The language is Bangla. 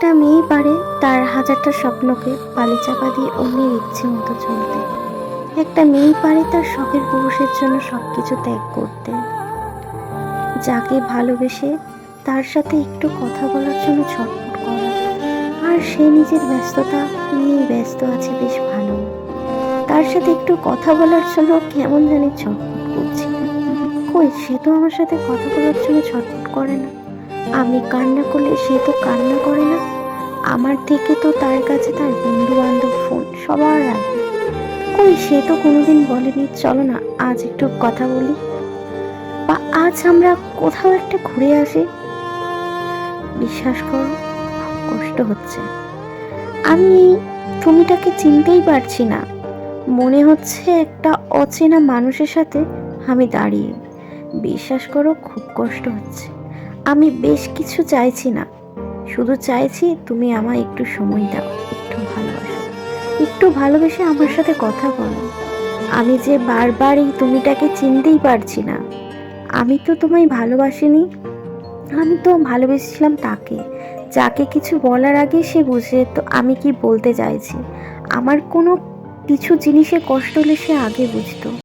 একটা মেয়ে পারে তার হাজারটা স্বপ্নকে পালি চাপা দিয়ে অন্যের ইচ্ছে মতো চলতে। একটা মেয়ে পারে তার শখের পুরুষের জন্য সবকিছু ত্যাগ করতে। যাকে ভালোবেসে তার সাথে একটু কথা বলার জন্য ছটফট করা, আর সে নিজের ব্যস্ততা নিয়ে ব্যস্ত আছে বেশ ভালো। তার সাথে একটু কথা বলার জন্য কেমন জানি ছটফট করছি। কই, সে তো আমার সাথে কথা বলার জন্য ছটফট করে না। আমি কান্না করলে সে তো কান্না করে না। আমার থেকে তো তার কাছে তার বন্ধু বান্ধব ফোন সবার আগে। কই, সে তো কোনোদিন বলেনি চলো না আজ একটু কথা বলি, বা আজ আমরা কোথাও একটা ঘুরে আসি। বিশ্বাস করো, খুব কষ্ট হচ্ছে। আমি এই তুমিটাকে চিনতেই পারছি না। মনে হচ্ছে একটা অচেনা মানুষের সাথে আমি দাঁড়িয়ে। বিশ্বাস করো, খুব কষ্ট হচ্ছে। আমি বেশ কিছু চাইছি না, শুধু চাইছি তুমি আমায় একটু সময় দাও, একটু ভালোবেসে আমার সাথে কথা বলো। আমি যে বারবার এই তুমিটাকে চিনতেই পারছি না। আমি তো তোমায় ভালোবাসিনি, আমি তো ভালোবেসেছিলাম তাকে, যাকে কিছু বলার আগে সে বুঝে তো আমি কি বলতে চাইছি। আমার কোনো কিছু জিনিসে কষ্ট হলে সে আগে বুঝতো।